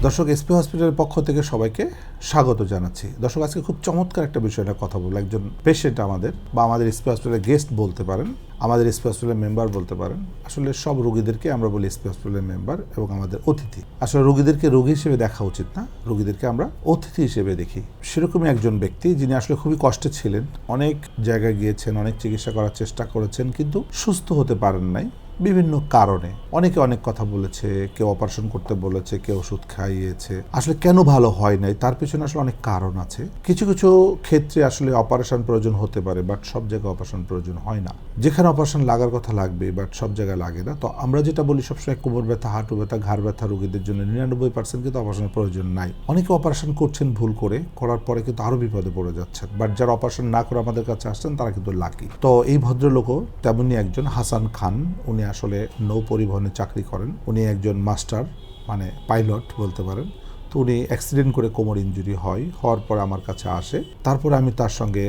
দর্শক এসপি হসপিটালের পক্ষ থেকে সবাইকে স্বাগত জানাচ্ছি। দর্শক আজকে খুব চমৎকার একটা বিষয় নিয়ে কথা বলবো। একজন পেশেন্ট আমাদের বা আমাদের এসপি হসপিটালের গেস্ট বলতে পারেন, আমাদের এসপি হসপিটালের মেম্বার বলতে পারেন। আসলে সব রোগীদেরকে আমরা বলি এসপি হসপিটালের মেম্বার এবং আমাদের অতিথি। আসলে রোগীদেরকে রোগী হিসেবে দেখা উচিত না, রোগীদেরকে আমরা অতিথি হিসেবে দেখি। সেরকমই একজন ব্যক্তি যিনি আসলে খুবই কষ্টে ছিলেন, অনেক জায়গায় গিয়েছেন, অনেক চিকিৎসা করার চেষ্টা করেছেন, কিন্তু সুস্থ হতে পারেন নাই বিভিন্ন কারণে। অনেকে অনেক কথা বলেছে, কেউ অপারেশন করতে বলেছে, কেউ ওষুধ খাইয়েছে। আসলে কেন ভালো হয় নাই তার পিছনে আসলে অনেক কারণ আছে। কিছু কিছু ক্ষেত্রে আসলে অপারেশন প্রয়োজন হতে পারে, বাট সব জায়গায় অপারেশন প্রয়োজন হয় না। যেখানে অপারেশন লাগার কথা লাগবে বাট সব জায়গায় লাগে না। তো আমরা যেটা বলি সবসময় কোমর ব্যথা, হাঁটু ব্যথা, ঘাড় ব্যথা রোগীদের জন্য 99% কিন্তু অপারেশনের প্রয়োজন নাই। অনেকে অপারেশন করছেন ভুল করে, করার পরে কিন্তু আরো বিপদে পড়ে যাচ্ছেন। বাট যারা অপারেশন না করে আমাদের কাছে আসছেন তারা কিন্তু লাকি। তো এই ভদ্রলোকও তেমনি একজন হাসান খান। উনি আসলে নৌ পরিবহনে চাকরি করেন। উনি একজন মাস্টার, মানে পাইলট বলতে পারেন। তো উনি অ্যাক্সিডেন্ট করে কোমর ইনজুরি হওয়ার পরে আমার কাছে আসে। তারপরে আমি তার সঙ্গে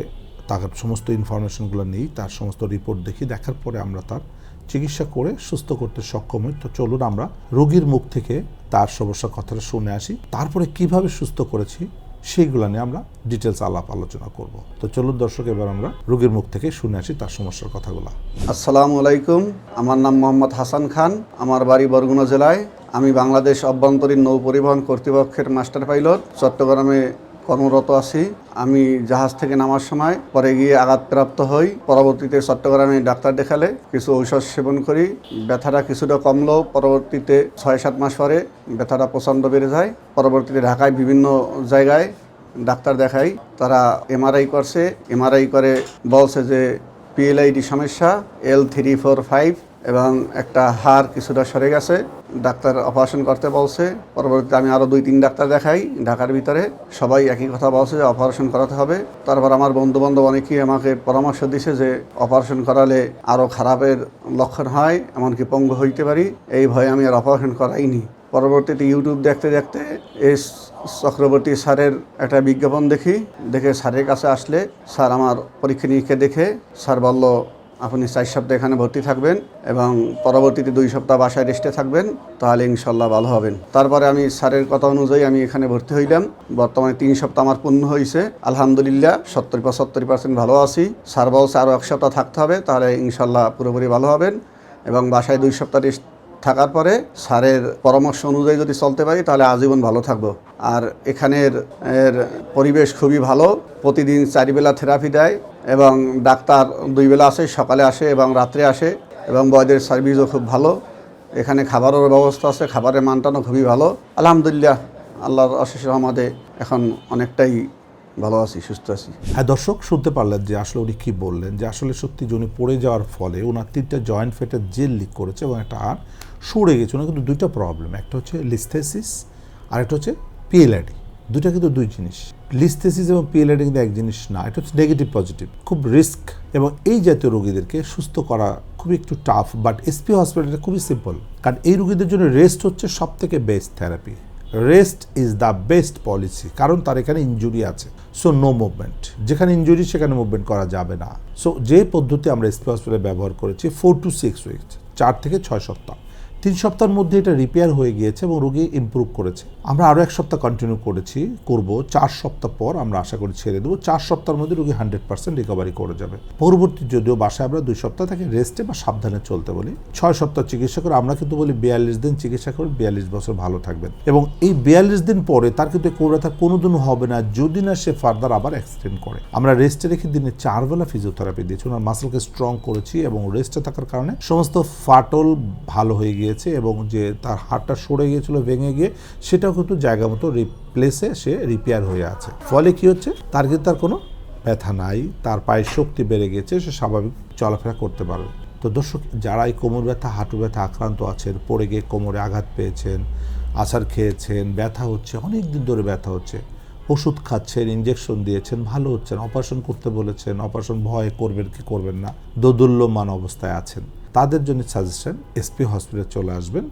তার সমস্ত ইনফরমেশনগুলো নিই, তার সমস্ত রিপোর্ট দেখি। দেখার পরে আমরা তার চিকিৎসা করে সুস্থ করতে সক্ষম হই। তো চলুন আমরা রোগীর মুখ থেকে তার সমস্যার কথাটা শুনে আসি, তারপরে কিভাবে সুস্থ করেছি সেইগুলো নিয়ে আমরা ডিটেলস আলোচনা করব। তো চলুন দর্শক, এবার আমরা রোগীর মুখ থেকে শুনে আসি তার সমস্যার কথাগুলো। আসসালামু আলাইকুম, আমার নাম মোহাম্মদ হাসান খান। আমার বাড়ি বরগুনা জেলায়। আমি বাংলাদেশ অভ্যন্তরীণ নৌ পরিবহন কর্তৃপক্ষের মাস্টার পাইলট চট্টগ্রামে কর্মরত আছি। আমি জাহাজ থেকে নামার সময় পরে গিয়ে আঘাতপ্রাপ্ত হই। পরবর্তীতে চট্টগ্রামে ডাক্তার দেখালে কিছু ঔষধ সেবন করি। ব্যথাটা কিছুটা কমলেও পরবর্তীতে 6-7 মাস পরে ব্যথাটা প্রচণ্ড বেড়ে যায়। পরবর্তীতে ঢাকায় বিভিন্ন জায়গায় ডাক্তার দেখাই। তারা এমআরআই করছে। এমআরআই করে বলছে যে PLID সমস্যা, L345 এবং একটা হাড় কিছুটা সরে গেছে। ডাক্তার অপারেশন করতে বলছে। পরবর্তীতে আমি আরও 2-3 ডাক্তার দেখাই ঢাকার ভিতরে। সবাই একই কথা বলছে যে অপারেশন করাতে হবে। তারপর আমার বন্ধুবান্ধব অনেকেই আমাকে পরামর্শ দিছে যে অপারেশন করালে আরও খারাপের লক্ষণ হয়, এমনকি পঙ্গু হইতে পারি। এই ভয়ে আমি আর অপারেশন করাইনি। পরবর্তীতে ইউটিউব দেখতে দেখতে এই চক্রবর্তী স্যারের একটা বিজ্ঞাপন দেখে স্যারের কাছে আসলে স্যার আমার পরীক্ষা নিরীক্ষা দেখে স্যার বলল, আপনি 4 সপ্তাহ এখানে ভর্তি থাকবেন এবং পরবর্তীতে 2 সপ্তাহ বাসায় রেস্টে থাকবেন, তাহলে ইনশাল্লাহ ভালো হবেন। তারপরে আমি স্যারের কথা অনুযায়ী আমি এখানে ভর্তি হইলাম। বর্তমানে 3 সপ্তাহ আমার পূর্ণ হয়েছে। আলহামদুলিল্লাহ 70-75% ভালো আছি। স্যার বলছে আরও 1 সপ্তাহ থাকতে হবে, তাহলে ইনশাল্লাহ পুরোপুরি ভালো হবেন। এবং বাসায় 2 সপ্তাহ রেস্ট থাকার পরে স্যারের পরামর্শ অনুযায়ী যদি চলতে পারি তাহলে আজীবন ভালো থাকবো। আর এখানের পরিবেশ খুবই ভালো। প্রতিদিন 4 বেলা থেরাপি দেয় এবং ডাক্তার 2 বেলা আসে, সকালে আসে এবং রাত্রে আসে, এবং বয়দের সার্ভিসও খুব ভালো। এখানে খাবারের ব্যবস্থা আছে, খাবারের মানটাও খুবই ভালো। আলহামদুলিল্লাহ, আল্লাহর অশেষ রহমতে এখন অনেকটাই ভালো আছি, সুস্থ আছি। হ্যাঁ দর্শক, শুনতে পারলেন যে আসলে উনি কী বললেন, যে আসলে সত্যি যে উনি পড়ে যাওয়ার ফলে ওনার 3টা জয়েন্ট ফেটে জেল লিক করেছে এবং একটা হাড় সরে গেছে। ওনার কিন্তু 2টা প্রবলেম, একটা হচ্ছে লিস্থেসিস আর একটা হচ্ছে PLID। দুইটা কিন্তু 2 জিনিস। লিস্থেসিস এবং PLID কিন্তু এক জিনিস না, এটা হচ্ছে নেগেটিভ পজিটিভ, খুব রিস্ক। এবং এই জাতীয় রোগীদেরকে সুস্থ করা খুবই একটু টাফ, বাট এসপি হসপিটালটা খুবই সিম্পল। কারণ এই রোগীদের জন্য রেস্ট হচ্ছে সব থেকে best therapy. Rest is the best policy, কারণ তার এখানে ইনজুরি আছে। সো নো মুভমেন্ট, যেখানে ইনজুরি সেখানে মুভমেন্ট করা যাবে না। সো যে পদ্ধতি আমরা এসপি হসপিটালে ব্যবহার করেছি 4 to 6 উইকস, 4 থেকে 6 সপ্তাহ, 3 সপ্তাহের মধ্যে এটা রিপেয়ার হয়ে গিয়েছে এবং রোগী ইমপ্রুভ করেছে। আমরা আরও 1 সপ্তাহ কন্টিনিউ করব। 4 সপ্তাহ পর আমরা আশা করি ছেড়ে দেবো। 4 সপ্তাহের মধ্যে রোগী 100% রিকভারি করে যাবে। পরবর্তী যদিও বাসায় আমরা 2 সপ্তাহ তাকে রেস্টে বা সাবধানে চলতে বলি। 6 সপ্তাহ চিকিৎসা করে আমরা কিন্তু বলি 42 দিন চিকিৎসা করে 42 বছর ভালো থাকবেন। এবং এই 42 দিন পরে তার কিন্তু কোমর ব্যথা কোনোদিনও হবে না, যদি না সে ফার্দার আবার এক্সটেন্ড করে। আমরা রেস্টে রেখে দিনে 4 বেলা ফিজিওথেরাপি দিয়েছি, ওনার মাসলকে স্ট্রং করেছি এবং রেস্টে থাকার কারণে সমস্ত ফাটল ভালো হয়ে গিয়েছে এবং যে তার হাড়টা সরে গিয়েছিল ভেঙে গিয়ে, সেটাও কিন্তু জায়গা মতো রিপ্লেসে সে রিপেয়ার হয়ে আছে। ফলে কি হচ্ছে, তার কিন্তু তার কোনো ব্যথা নাই, তার পায়ের শক্তি বেড়ে গেছে, সে স্বাভাবিক চলাফেরা করতে পারবে। তো দর্শক, যারা এই কোমর ব্যথা, হাঁটু ব্যথা আক্রান্ত আছেন, পড়ে গিয়ে কোমরে আঘাত পেয়েছেন, আছাড় খেয়েছেন, ব্যথা হচ্ছে, অনেক দিন ধরে ব্যথা হচ্ছে, ওষুধ খাচ্ছেন, ইঞ্জেকশন দিয়েছেন, ভালো হচ্ছেন, অপারেশন করতে বলেছেন, অপারেশন ভয় করবেন কি করবেন না, দোদুল্যমান অবস্থায় আছেন, তাদের জন্য সাজেশন এসপি হসপিটালে চলে আসবেন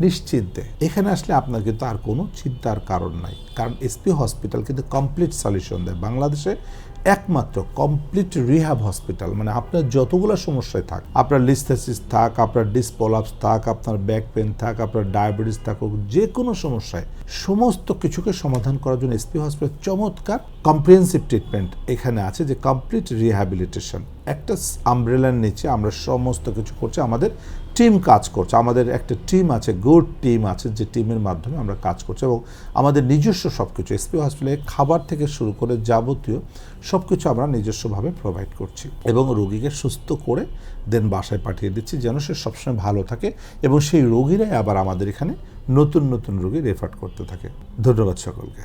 নিশ্চিন্তে। এখানে আসলে আপনার কিন্তু আর কোনো চিন্তার কারণ নাই, কারণ এসপি হসপিটাল কিন্তু কমপ্লিট সলিউশন দেয়। বাংলাদেশে একমাত্র কমপ্লিট রিহ্যাব হসপিটাল, মানে আপনার যতগুলো সমস্যায় থাক, আপনার লিস্থেসিস থাক, আপনার ডিসপোলাপস থাক, আপনার ব্যাক পেন থাক, আপনার ডায়াবেটিস থাকুক, যে কোনো সমস্যায় সমস্ত কিছুকে সমাধান করার জন্য এসপি হসপিটাল চমৎকার কম্প্রিহেন্সিভ ট্রিটমেন্ট এখানে আছে, যে কমপ্লিট রিহ্যাবিলিটেশন। একটা আমব্রেলার নিচে আমরা সমস্ত কিছু করছি, আমাদের টিম কাজ করছে, আমাদের একটা টিম আছে, গুড টিম আছে, যে টিমের মাধ্যমে আমরা কাজ করছি, এবং আমাদের নিজস্ব সব কিছু এসপি হসপিটালে খাবার থেকে শুরু করে যাবতীয় সব কিছু আমরা নিজস্বভাবে প্রোভাইড করছি, এবং রোগীকে সুস্থ করে দেন বাসায় পাঠিয়ে দিচ্ছি, যেন সে সবসময় ভালো থাকে এবং সেই রোগীরাই আবার আমাদের এখানে নতুন নতুন রোগী রেফার করতে থাকে। ধন্যবাদ সকলকে।